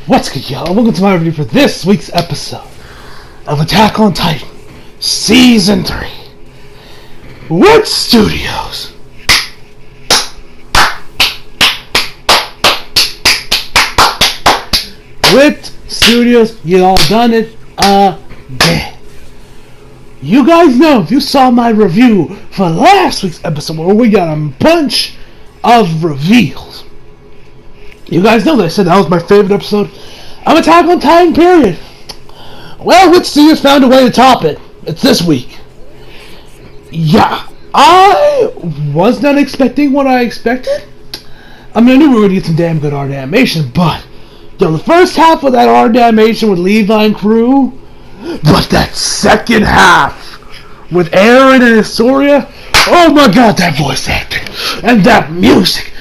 What's good, y'all? Welcome to my review for this week's episode of Attack on Titan Season 3. Wit Studios. Wit Studios, you all done it again. You guys know, if you saw my review for last week's episode where we got a bunch of reveals, you guys know that I said that was my favorite episode of Attack on Titan, period. Well, Wit Studios found a way to top it. It's this week. Yeah, I was not expecting what I expected. I mean, I knew we were going to get some damn good art animation, but the first half of that art animation with Levi and crew, but that second half with Eren and Historia, oh my god, that voice acting and that music,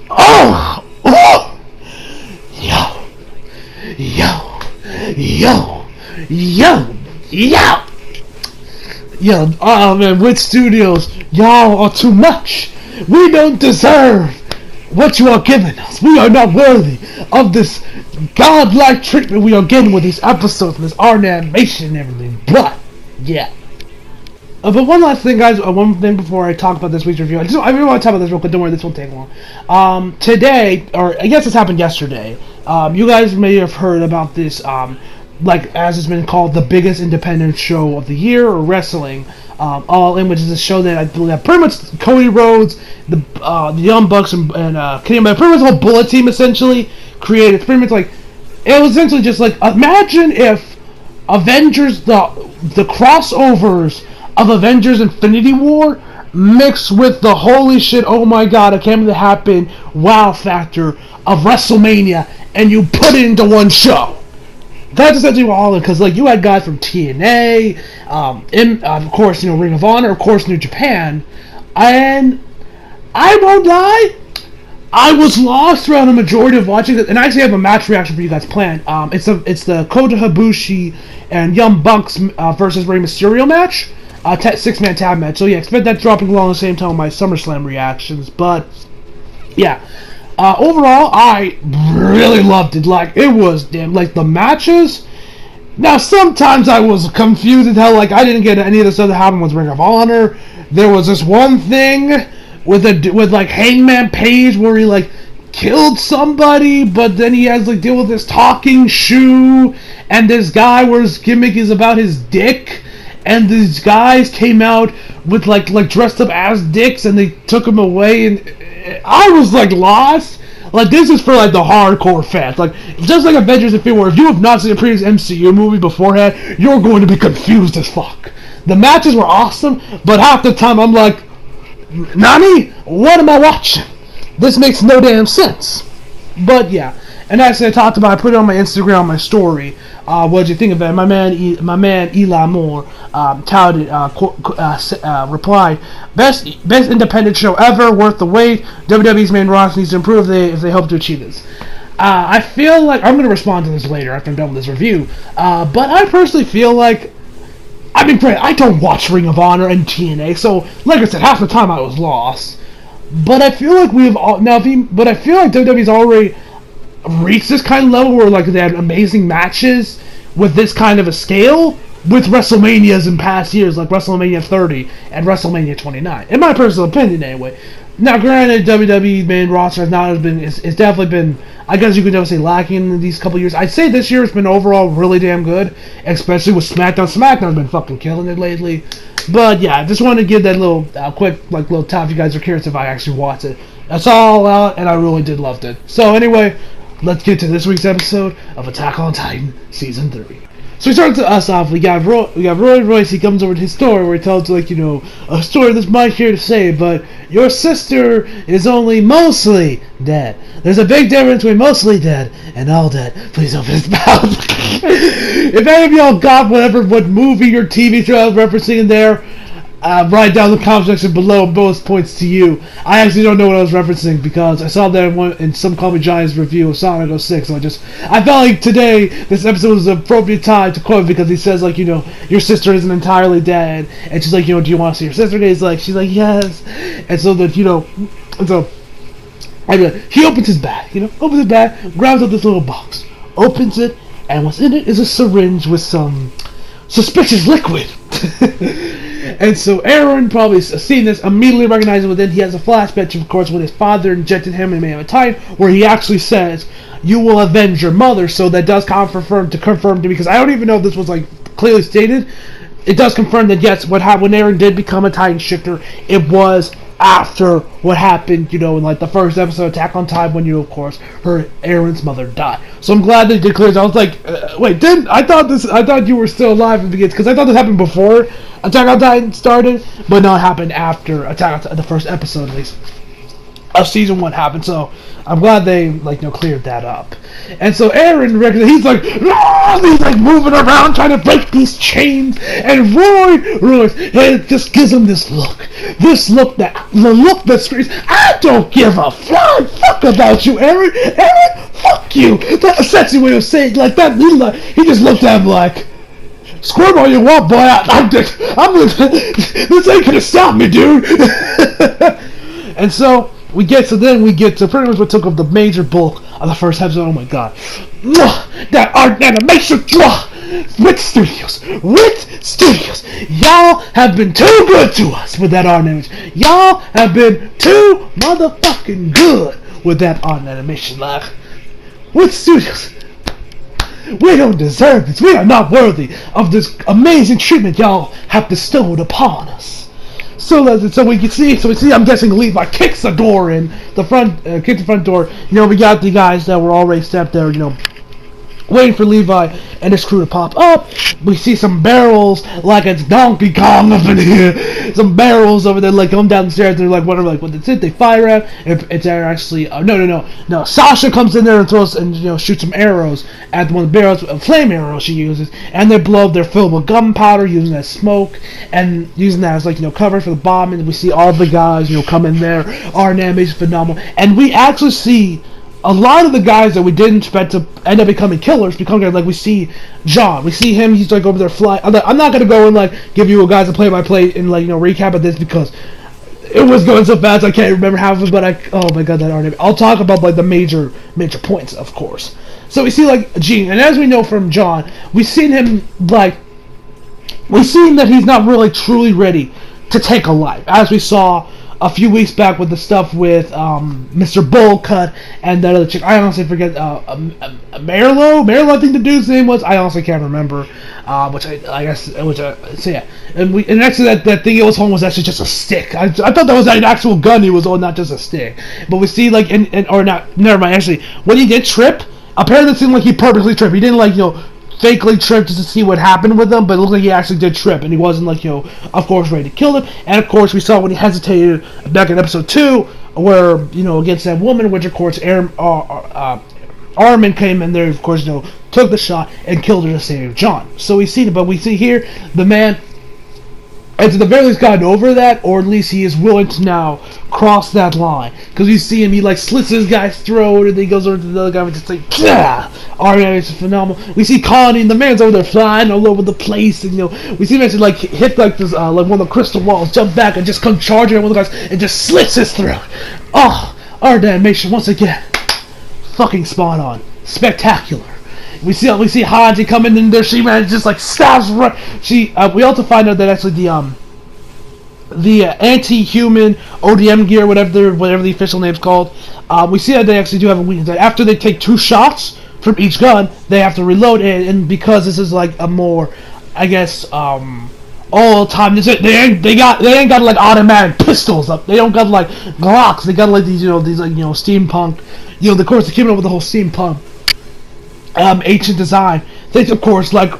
oh, yo, oh man, Wit Studios, y'all are too much. We don't deserve what you are giving us. We are not worthy of this godlike treatment we are getting with these episodes and this art animation and everything. But, yeah. But one last thing, guys. One thing before I talk about this week's review. I really want to talk about this real quick. Don't worry, this won't take long. Today, or I guess this happened yesterday, you guys may have heard about this, as it's been called, the biggest independent show of the year, or wrestling. All In, which is a show that I believe that pretty much Cody Rhodes, the Young Bucks, and pretty much the whole Bullet team essentially created. It's pretty much like, it was essentially just like, imagine if Avengers, the crossovers of Avengers Infinity War mixed with the holy shit, oh my god, I can't believe that happened, wow factor of WrestleMania, and you put it into one show. That's essentially what all in, because you had guys from TNA, of course, Ring of Honor, of course, New Japan, and I won't lie, I was lost throughout the majority of watching it, and I actually have a match reaction for you guys planned. It's the Kota Ibushi and Young Bucks versus Rey Mysterio match, 6-man tag match. So yeah, expect that dropping along the same time with my SummerSlam reactions. But yeah, overall, I really loved it. It was damn the matches. Now sometimes I was confused at how I didn't get any of the stuff that happened with Ring of Honor. There was this one thing with Hangman Page where he killed somebody, but then he has deal with this talking shoe, and this guy where his gimmick is about his dick, and these guys came out with dressed up as dicks, and they took him away, and I was lost. This is for the hardcore fans. Just like Avengers Infinity War, if you have not seen a previous MCU movie beforehand, you're going to be confused as fuck. The matches were awesome, but half the time I'm like, Nani? What am I watching? This makes no damn sense. But yeah, and as I talked about, I put it on my Instagram, my story. What did you think of it? My man Eli Moore touted, replied, best independent show ever, worth the wait. WWE's main roster needs to improve if they hope to achieve this. I feel I'm going to respond to this later after I'm done with this review. But I personally feel I mean, granted, I don't watch Ring of Honor and TNA, so like I said, half the time I was lost. But I feel I feel WWE's already reached this kind of level where they had amazing matches with this kind of a scale with WrestleManias in past years, like WrestleMania 30 and WrestleMania 29. In my personal opinion, anyway. Now, granted, WWE main roster it's definitely been, I guess you could definitely say, lacking in these couple years. I'd say this year has been overall really damn good, especially with SmackDown. SmackDown's been fucking killing it lately. But yeah, I just wanted to give that little quick little tap if you guys are curious if I actually watched it. That's all out, and I really did love it. So anyway, let's get to this week's episode of Attack on Titan Season 3. So we start us off. We got Roy Royce. He comes over to his story where he tells a story that's Mike here to say, but your sister is only mostly dead. There's a big difference between mostly dead and all dead. Please open his mouth. If any of y'all got what movie or TV show I was referencing in there, write down in the comment section below. Bonus points to you. I actually don't know what I was referencing because I saw that in some Call Me Giants review of Sonic 06. So I felt today this episode was an appropriate time to quote because he says your sister isn't entirely dead, and she's do you want to see your sister? And she's like yes, and so that so And he opens his bag, opens his bag, grabs up this little box, opens it, and what's in it is a syringe with some suspicious liquid. And so Aaron, probably seeing this, immediately recognizes within. He has a flashback, of course, when his father injected him in Man of Time, where he actually says, "You will avenge your mother." So that does confirm to me, because I don't even know if this was like clearly stated. It does confirm that yes, what happened when Aaron did become a Titan Shifter, it was after what happened, in like the first episode of Attack on Titan, when of course, Aaron's mother died. So I'm glad they did clear. I was like, wait, I thought you were still alive in the beginning, because I thought this happened before Attack on Titan started, but no, it happened after Attack on the first episode, at least, of season 1 happened. So I'm glad they cleared that up. And so Aaron reckons he's like, he's like moving around trying to break these chains, and Roy just gives him this look that screams, "I don't give a flying fuck about you, Aaron, fuck you." That's a sexy way of saying like that. He just looked at him like, "Squirm all you want, boy. This ain't gonna stop me, dude." And so we get to pretty much what took up the major bulk of the first episode. Oh my god. That art animation. Wit Studios. Y'all have been too good to us with that art animation. Y'all have been too motherfucking good with that art animation. Like, Wit Studios, we don't deserve this. We are not worthy of this amazing treatment y'all have bestowed upon us. So we see. I'm guessing Levi kicks the door in the front, kicks the front door. We got the guys that were already stepped there. Waiting for Levi and his crew to pop up. We see some barrels like it's Donkey Kong up in here. Some barrels over there, like going down the stairs. They're like, whatever, like what they fire at. It's actually no. Sasha comes in there and throws and shoots some arrows at one of the barrels, a flame arrow she uses, and they blow up. They're filled with gunpowder, using that smoke and using that as cover for the bomb. And we see all the guys come in there. Our animation is phenomenal, and we actually see a lot of the guys that we didn't expect to end up becoming killers like we see John. We see him. He's like over there flying. I'm not gonna go and give you guys a play-by-play and recap of this, because it was going so fast I can't remember half of it. But oh my god, that art. I'll talk about the major points, of course. So we see Gene, and as we know from John, we've seen him that he's not really truly ready to take a life, as we saw a few weeks back with the stuff with Mr. Bullcut and that other chick. I honestly forget. Marlo, I think the dude's name was. I honestly can't remember. So yeah. And actually that thing he was holding was actually just a stick. I thought that was an actual gun he was on, not just a stick. But we see or not. Never mind. Actually, when he did trip, apparently it seemed like he purposely tripped. He didn't fakely tripped just to see what happened with him, but it looked like he actually did trip, and he wasn't of course, ready to kill him. And of course, we saw when he hesitated back in episode 2, where against that woman, which of course Armin came in there, of course, took the shot and killed her to save John. So we see here the man has at the very least gotten over that, or at least he is willing to now cross that line. Because you see him, he slits his guy's throat, and then he goes over to the other guy and just it's phenomenal. We see Connie, and the man's over there flying all over the place, and we see him actually hit this one of the crystal walls, jump back, and just come charging at one of the guys, and just slits his throat. Oh, art animation once again, fucking spot on, spectacular. We see Hanji coming in there. She just stabs right. We also find out that actually the anti-human ODM gear, whatever the official name's called. We see that they actually do have a weakness. After they take 2 shots from each gun, they have to reload it. And because this is a more, I guess, all time. They ain't got automatic pistols up. They don't got Glocks. They got these steampunk. Of course they came up with the whole steampunk. Ancient design. They, of course, muskets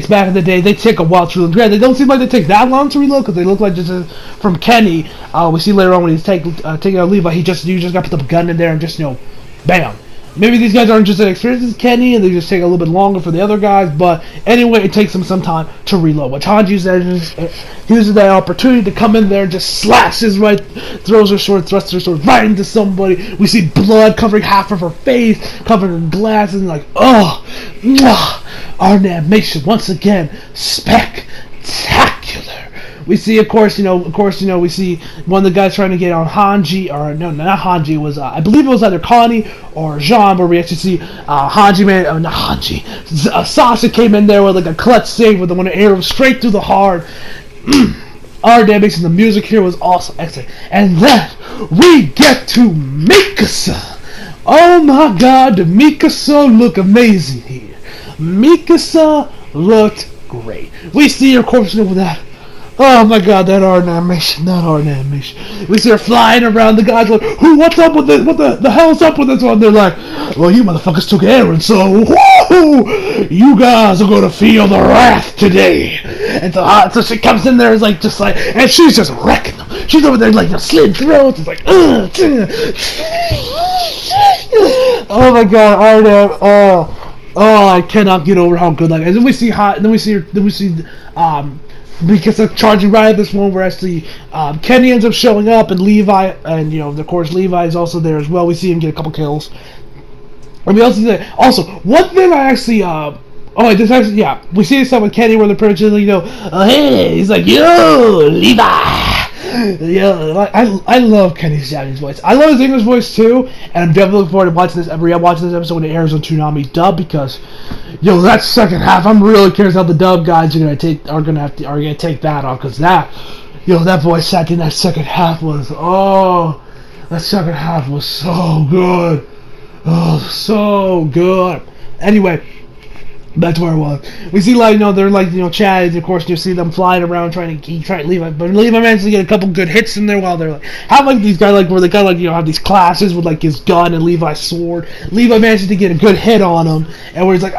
back in the day, they take a while to reload. They don't seem like they take that long to reload, because they look like just from Kenny. We see later on when he's taking out Levi, you just got to put the gun in there and just bam. Maybe these guys aren't just as experienced as Kenny, and they just take a little bit longer for the other guys. But anyway, it takes them some time to reload. Which Hanji uses that opportunity to come in there and just slashes throws her sword, thrusts her sword right into somebody. We see blood covering half of her face, covered in glass, and our animation once again spectacular. We see, of course, we see one of the guys trying to get on Hanji, or no, not Hanji. It was I believe it was either Connie or Jean, where we actually see Hanji man, not Hanji. Sasha came in there with like a clutch save with the one arrow straight through the heart. Our dynamics and the music here was also excellent. And then we get to Mikasa. Oh my god, did Mikasa look amazing here. Mikasa looked great. We see her corpse over that. Oh my god, that art animation. We see her flying around, the guys like, what's up with this? What the hell's up with this one? They're like, well, you motherfuckers took Eren, so whoo, you guys are gonna feel the wrath today. And so she comes in there, and she's just wrecking them. She's over there like slit throats. It's like, oh my god, Artem, oh, I cannot get over how good that is. And then we see because of charging right at this one where actually Kenny ends up showing up, and Levi, and of course Levi is also there as well. We see him get a couple kills. And we also see that. Also, one thing I actually we see stuff with Kenny where the pretty much hey, he's like, yo, Levi. Yeah, I love Kenny's Japanese voice. I love his English voice too, and I'm definitely looking forward to watching this episode when it airs on Toonami dub, because that second half, I'm really curious how the dub guys are gonna take that off, because that voice acting that second half was so good. Oh, so good. Anyway, back to where I was. We see they're chatting. Of course, you see them flying around trying to Levi, but Levi manages to get a couple good hits in there while they're these guys where they have these clashes with his gun and Levi's sword. Levi manages to get a good hit on him, and where he's like,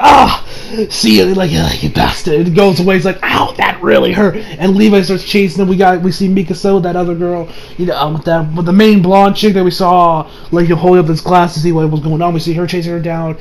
see you, you bastard. It goes away. He's like, ow, that really hurt. And Levi starts chasing them. We see Mikasa, that other girl, with the main blonde chick that we saw, holding up his glass to see what was going on. We see her chasing her down.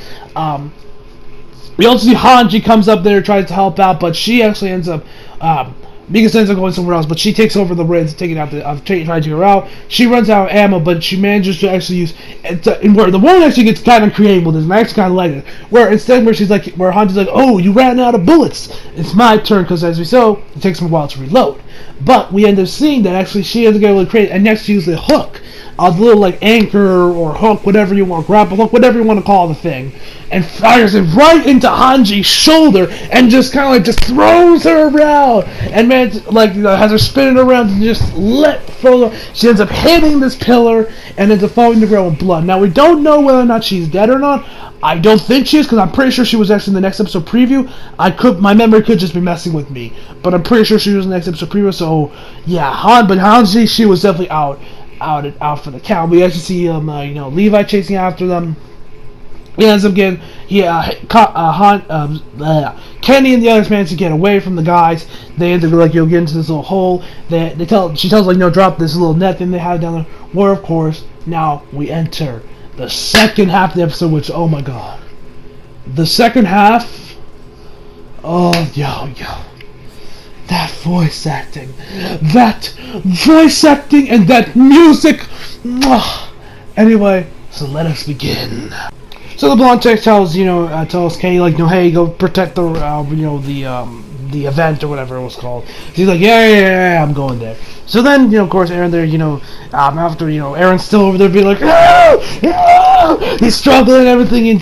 We also see Hanji comes up there, tries to help out, but she actually ends up, Mikasa ends up going somewhere else, but she takes over the reins, trying to take her out. She runs out of ammo, but she manages to actually use, and where the woman actually gets kind of creative with this, and I actually kind of like it, where instead where Hanji's like, oh, you ran out of bullets, it's my turn, because as we saw, it takes him a while to reload. But we end up seeing that actually she ends up getting really creative, and next she uses a hook. A little anchor or hook, whatever you want, grapple hook, whatever you want to call the thing, and fires it right into Hanji's shoulder, and just kind of just throws her around, and has her spinning around and just throw her. She ends up hitting this pillar and ends up falling to the ground with blood. Now we don't know whether or not she's dead or not. I don't think she is, because I'm pretty sure she was actually in the next episode preview. My memory could just be messing with me, but I'm pretty sure she was in the next episode preview. So yeah, but Hanji, she was definitely out for the count. We actually see Levi chasing after them. He ends up getting Kenny and the others manage to get away from the guys. They end up get into this little hole. She tells drop this little net thing they have down there. Where of course now we enter the second half of the episode, which oh my god, the second half. Oh yo. That voice acting and that music. Anyway, so let us begin. So the blonde chick tells Kenny hey, go protect the the event or whatever it was called. She's like, yeah, I'm going there. So then of course Eren there after Eren's still over there being like, no! He's struggling and everything, and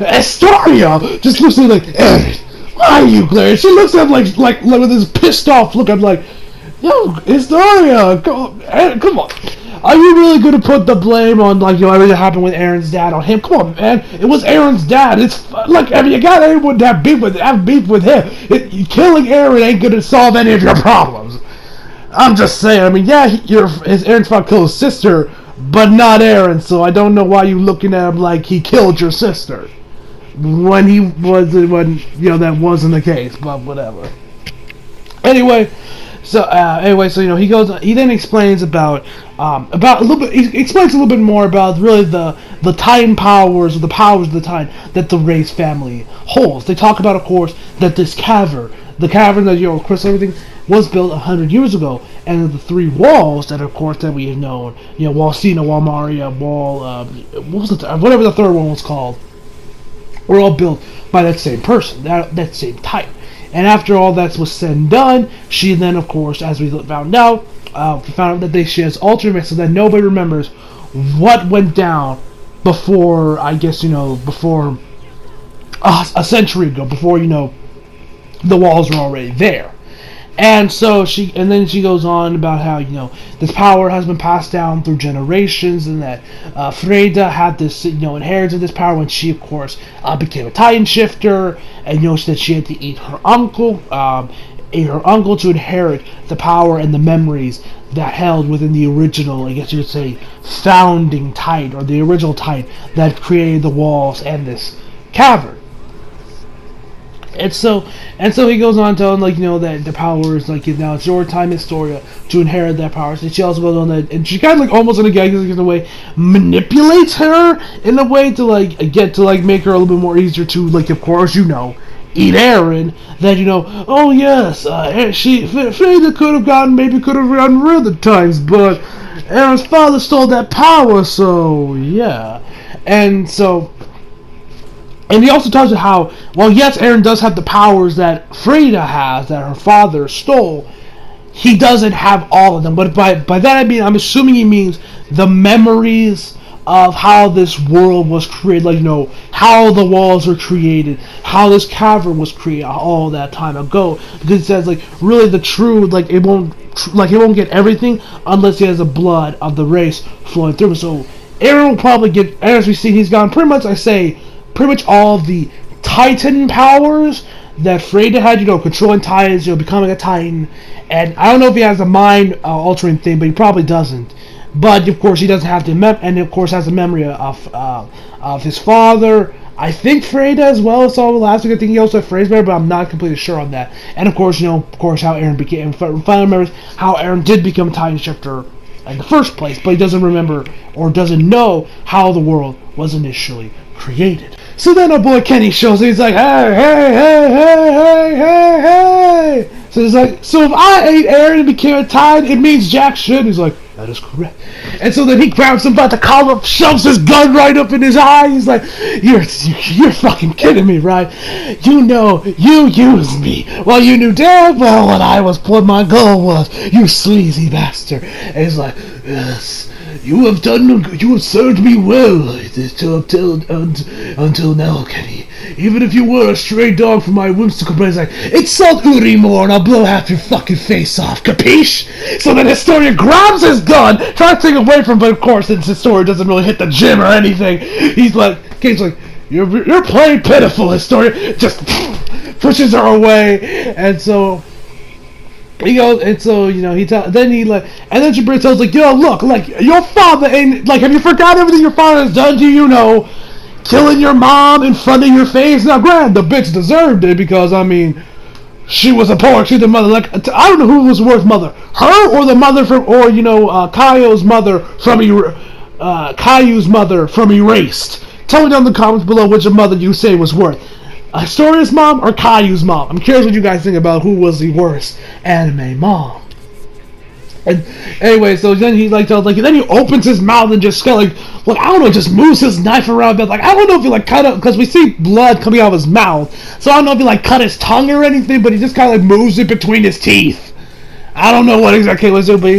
Astoria just looks like Eren. Why are you glaring? She looks at him like with this pissed off look. I'm like, yo, Historia, come on. Are you really going to put the blame on everything that happened with Eren's dad on him? Come on, man. It was Eren's dad. It's you got anyone to have beef with him. Killing Eren ain't going to solve any of your problems. I'm just saying. I mean, yeah, Eren's father killed his sister, but not Eren. So I don't know why you looking at him like he killed your sister. When that wasn't the case, but whatever. Anyway, so he goes. He then explains about a little bit. He explains a little bit more about really the Titan powers, or the powers of the Titan that the Race family holds. They talk about, of course, that this cavern, the cavern that crystal everything, was built 100 years ago, and the three walls that, of course, that we have known, Wall Sina, Wall Maria, Wall, whatever the third one was called, were all built by that same person, that same Titan. And after all that was said and done, she then, of course, as we found out that she has alternate, so that nobody remembers what went down before, I guess, before a century ago, before, the walls were already there. And then she goes on about how, this power has been passed down through generations, and that Freyda had this, inherited this power when she, of course, became a Titan Shifter, and, that she had to eat her uncle to inherit the power and the memories that held within the original, I guess you would say, founding Titan, or the original Titan that created the walls and this cavern. And so he goes on telling, that the power is, now it's your time, Historia, to inherit that power. So she also goes on that, and she kind of, almost in a gag, in a way, manipulates her in a way to, make her a little bit more easier to, of course, eat Eren. That, oh yes, Freyda could have gotten rid of times, but Eren's father stole that power, so, yeah. And he also talks about how, well, yes, Eren does have the powers that Freyda has, that her father stole. He doesn't have all of them. But by that I mean, I'm assuming he means the memories of how this world was created, how the walls were created, how this cavern was created all that time ago. Because it says, really the true, it won't get everything unless he has the blood of the race flowing through him. So Eren will probably get, as we see, he's gone pretty much all of the Titan powers that Freyda had, controlling Titans, becoming a Titan. And I don't know if he has a mind altering thing, but he probably doesn't. But of course he doesn't have and of course has a memory of his father. I think Freyda as well. So last week I think he also had Freyda's memory, but I'm not completely sure on that. And of course, how Eren became. Finally remembers how Eren did become a Titan Shifter in the first place, but he doesn't remember or doesn't know how the world was initially created. So then our boy Kenny shows up. He's like, hey. So he's like, so if I ate Eren and became a Titan, it means Jack should. He's like, that is correct. And so then he grabs him by the collar, shoves his gun right up in his eye. He's like, you're fucking kidding me, right? You used me. Well, you knew damn well what my goal was. You sleazy bastard. And he's like, yes. You have served me well until now, Kenny. Even if you were a stray dog from my whimsical place, insult Uri more and I'll blow half your fucking face off, capiche? So then Historia grabs his gun, tries to take it away from him, but of course, since Historia doesn't really hit the gym or anything, Kane's like, you're playing pitiful, Historia. Just pushes her away, and so he goes, and so, and then Jabril tells, look, your father ain't, have you forgot everything your father has done to you, killing your mom in front of your face? Now, granted, the bitch deserved it, because, she was a pork, she's the mother, I don't know who was worse mother, her or the mother from, or, Kaio's mother from Erased. Tell me down in the comments below which mother you say was worse. Historia's mom or Caillou's mom? I'm curious what you guys think about who was the worst anime mom. And anyway, so then he then he opens his mouth and just I don't know, just moves his knife around. But I don't know if he cut it, because we see blood coming out of his mouth. So I don't know if he cut his tongue or anything, but he just kind of moves it between his teeth. I don't know what exactly he was doing, but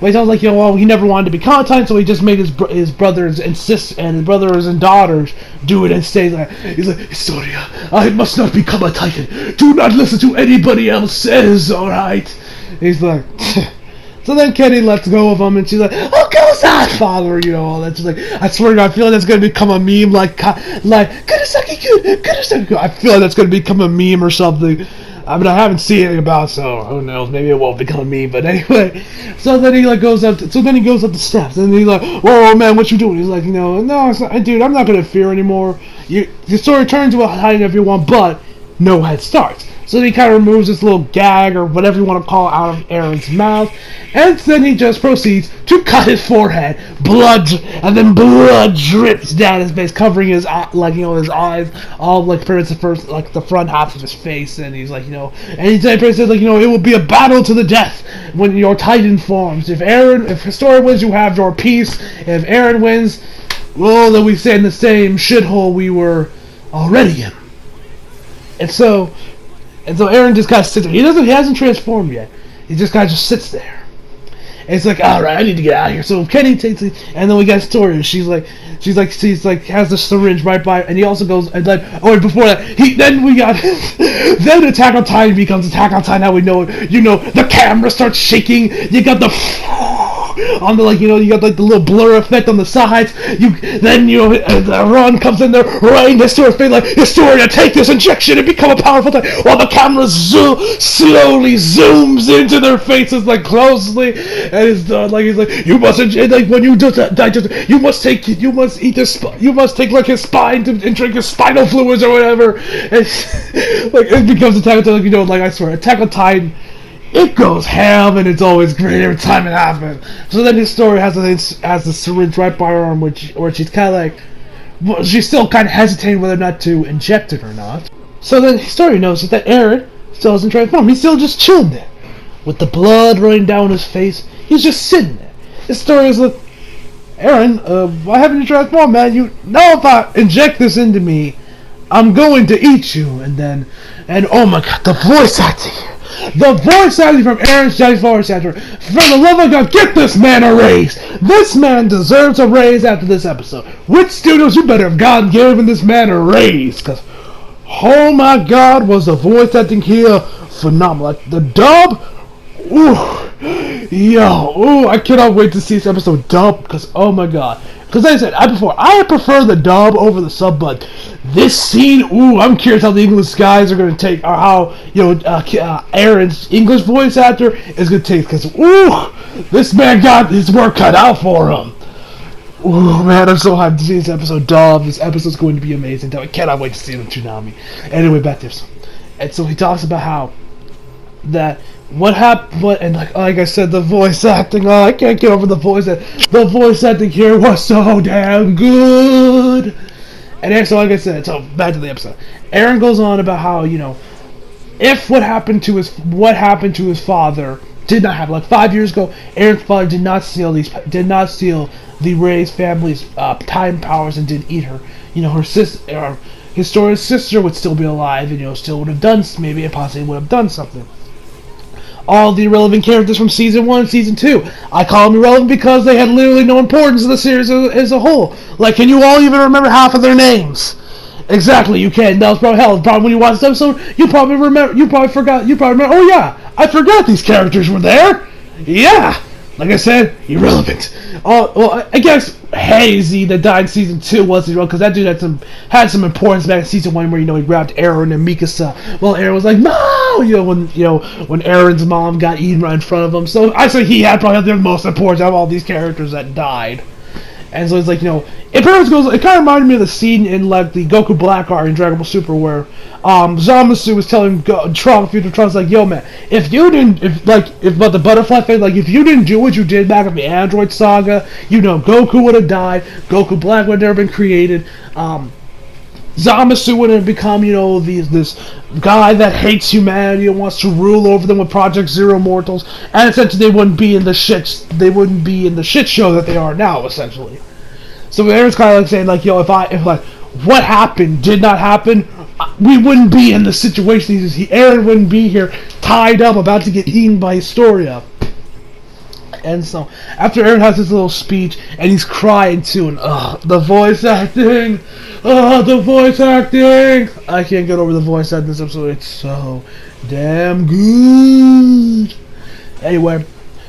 he sounds he never wanted to become a Titan, so he just made his brothers and his brothers and daughters do it and stay. He's like, Historia, I must not become a Titan. Do not listen to anybody else says. All right. He's like. So then Kenny lets go of him, and she's like, "Oh, goes that father?" All that. She's like, "I swear to God, I feel like that's gonna become a meme, Kurosaki good. I feel like that's gonna become a meme or something." I haven't seen anything about it, so who knows? Maybe it won't become a meme. But anyway, so then he goes up. So then he goes up the steps, and he's like, "Whoa, man, what you doing?" He's like, no, it's not, dude, I'm not gonna fear anymore. The story turns to a Titan if you want, but no head starts. So then he kind of removes this little gag, or whatever you want to call it, out of Eren's mouth. And then he just proceeds to cut his forehead. And then blood drips down his face, covering his, his eyes, all, the front half of his face. And he's and he says, it will be a battle to the death when your Titan forms. If Historia wins, you have your peace. If Eren wins, well, then we stay in the same shithole we were already in. And so And so Eren just kind of sits there. He hasn't transformed yet. He just kind of just sits there. And it's like, all right, I need to get out of here. So Kenny takes it, and then we got Story. She's like, has the syringe right by her, and he also goes, and then, before that, then we got, then Attack on Titan becomes Attack on Titan. How we know it, the camera starts shaking. You got the on the you got the little blur effect on the sides. Ron comes in there, right in Historia's face, like, Historia, take this injection and become a powerful Titan. While the camera slowly zooms into their faces, like, closely, and it's he's like, you must when you do that, you must take his spine and drink his spinal fluids or whatever. And it becomes Attack on Titan. I swear, Attack on Titan, it goes ham, and it's always great every time it happens. So then his story has the syringe right by her arm, where she's kind of she's still kind of hesitating whether or not to inject it or not. So then his story knows that Eren still hasn't transformed. He's still just chilling there, with the blood running down his face. He's just sitting there. His story is like, Eren, why haven't you transformed, man? You know, if I inject this into me, I'm going to eat you. And oh my god, the voice acting here. The voice acting from Eren's Daddy's voice actor. For the love of God, get this man a raise. This man deserves a raise after this episode. Which studios, you better have given this man a raise. Because, oh my god, was the voice acting here phenomenal. Like, the dub, I cannot wait to see this episode dubbed. Because, oh my god. Because like I said, I prefer the dub over the sub, but this scene, I'm curious how the English guys are going to take, or how, Eren's English voice actor is going to take, because, this man got his work cut out for him. Man, I'm so hyped to see this episode dubbed. This episode's going to be amazing. I cannot wait to see it on Toonami. Anyway, back to this. And so he talks about how that what happened, and like I said, the voice acting, I can't get over the voice acting here was so damn good. And so like I said, so back to the episode. Eren goes on about how, if what happened to his father did not happen, like 5 years ago, Eren's father did not steal the Ray's family's time powers and didn't eat her. Her sister, Historia's sister, would still be alive, and still would have done, maybe possibly would have done something. All the irrelevant characters from Season 1 and Season 2. I call them irrelevant because they had literally no importance in the series as a whole. Like, can you all even remember half of their names? Exactly, you can. That was probably when you watched this episode, you probably remember, oh yeah, I forgot these characters were there. Yeah. Like I said, irrelevant. Well, I guess Hazy that died in Season 2 wasn't irrelevant, because that dude had some importance back in Season 1 where, he grabbed Eren and Mikasa. Well, Eren was like, no! When Eren's mom got eaten right in front of him. So I say he had probably the most importance out of all these characters that died. And so it's like, it kind of reminded me of the scene in, like, the Goku Black arc in Dragon Ball Super where, Zamasu was telling Future Trunks, like, yo, man, if about the butterfly thing, like, if you didn't do what you did back in the Android Saga, Goku would have died, Goku Black would have never been created, Zamasu would have become, this guy that hates humanity and wants to rule over them with Project Zero Mortals, and essentially they wouldn't be in the shit show that they are now, essentially. So Eren's kind of like saying, like, if what happened did not happen, we wouldn't be in the situation. Eren wouldn't be here, tied up, about to get eaten by Historia. And so, after Eren has his little speech, and he's crying too, and the voice acting! The voice acting! I can't get over the voice acting this episode, it's so damn good! Anyway,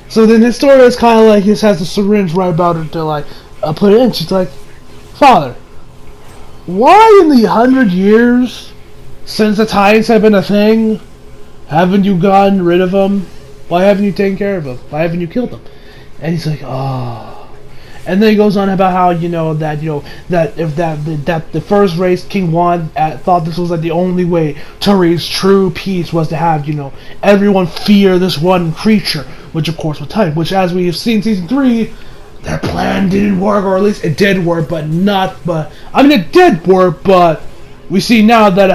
so then Historia is kind of like, he has the syringe right about her to, like, put it in. She's like, Father, why in the 100 years since the Titans have been a thing, haven't you gotten rid of them? Why haven't you taken care of them? Why haven't you killed them? And he's like, oh. And then he goes on about how, that the first race, King Juan, thought this was like the only way to raise true peace was to have, everyone fear this one creature, which of course was Titan, which as we have seen in Season 3, their plan didn't work, or at least it did work, it did work, but we see now that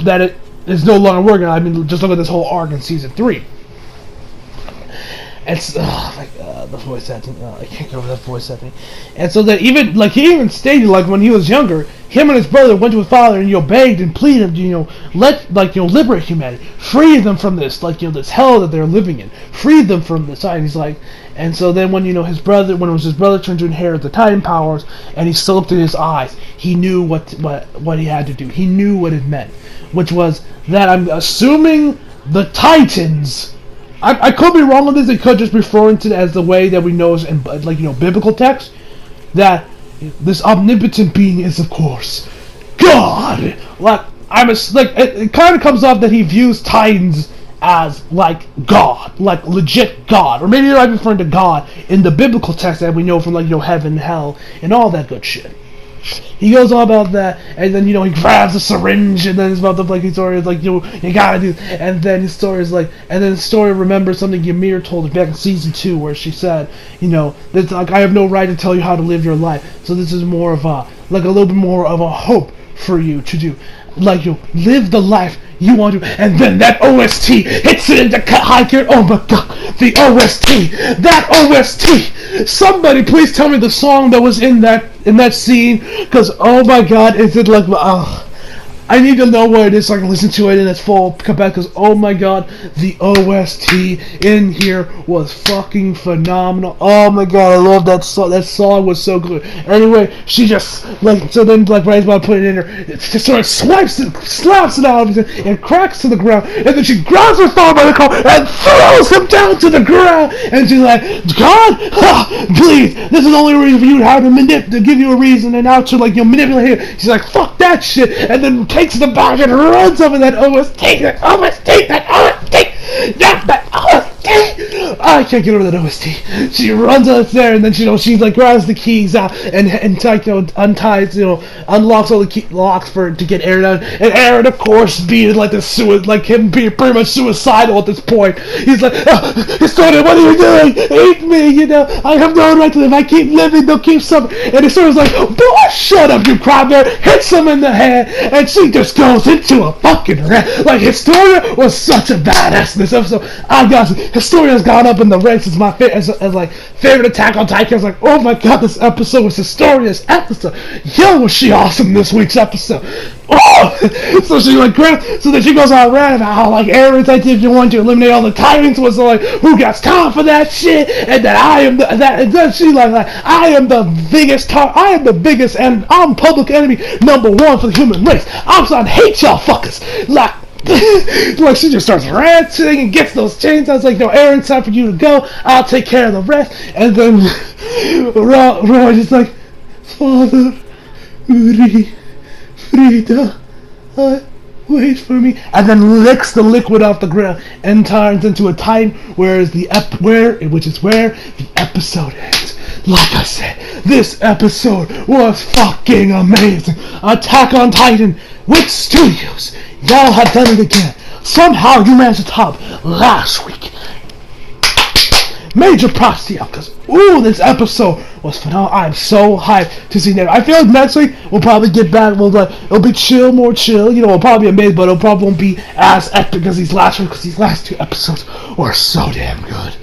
that it is no longer working. I mean, just look at this whole arc in Season 3. It's the voice acting. I can't get over that voice acting. And so that even like he even stated like when he was younger, him and his brother went to his father and begged and pleaded, liberate humanity, free them from this this hell that they're living in, free them from this. And he's like, and so then when his brother, when it was his brother turned to inherit the Titan powers, and he saw looked in his eyes, he knew what he had to do. He knew what it meant, which was that I'm assuming the Titans. I could be wrong on this. It could just be referring to it as the way that we know in biblical text, that this omnipotent being is of course God. It kind of comes off that he views Titans as like God, like legit God, or maybe you're not referring to God in the biblical text that we know from heaven, hell, and all that good shit. He goes on about that, and then he grabs a syringe, and then it's about his story is you gotta do, and then his story is and then the story remembers something Ymir told us back in season 2, where she said, it's I have no right to tell you how to live your life. So this is more of a little bit more of a hope for you to do, live the life you want to. And then that OST hits it into high gear. Oh my god, the OST, that OST. Somebody please tell me the song that was in that scene, because oh my god, is it I need to know what it is so I can listen to it in its full capacity, because oh my god, the OST in here was fucking phenomenal. Oh my god, I love that song. That song was so good. Anyway, she just so then right about to put it in her, it just sort of swipes it, slaps it out of it, and cracks to the ground, and then she grabs her father by the collar and throws him down to the ground, and she's like, God, please, this is the only reason for you to have to give you a reason, and now to manipulate him. She's like, fuck that shit, and then takes the back and runs over that OST, that OST. I can't get over that OST. She runs out there, and then she grabs the keys out and unties, unlocks all the locks for it to get Eren out. And Eren, of course, being him being pretty much suicidal at this point. He's like, Historia, what are you doing? Eat me, I have no right to live. I keep living, they'll keep suffering. And Historia's like, boy, shut up, you crybaby. Hits him in the head, and she just goes into a fucking wreck. Historia was such a badass in this episode. I got you. Historia's gone up in the ranks as my favorite Attack on Titan. I was like, oh my god, this episode was Historia's episode. Yo, was she awesome in this week's episode. Oh! So she so then she goes on a rant about how Eren's idea if you want to eliminate all the Titans was who got time for that shit, and that I am I am the biggest and I'm public enemy #1 for the human race. I'm starting to hate y'all fuckers. She just starts ranting and gets those chains. I was like, no, Eren, time for you to go. I'll take care of the rest. And then Roy is like, Father, Frida, wait for me. And then licks the liquid off the ground and turns into a Titan, which is where the episode ends. Like I said, this episode was fucking amazing. Attack on Titan with studios. Y'all have done it again. Somehow you managed to top last week. Major props to y'all, because this episode was phenomenal. I'm so hyped to see that. I feel like next week we'll probably get back. It'll be more chill. It'll probably be amazing, but it'll probably won't be as epic as these last ones, because these last 2 episodes were so damn good.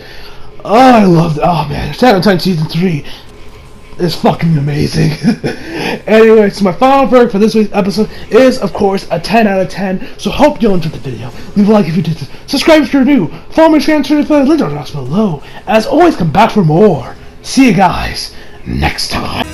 Oh, I loved it. Oh man, Attack on Titan Season 3 is fucking amazing. Anyway, so my final verdict for this week's episode is, of course, a 10 out of 10. So hope you enjoyed the video. Leave a like if you did. Subscribe if you're new. Follow me on Twitter for the link down below. As always, come back for more. See you guys next time.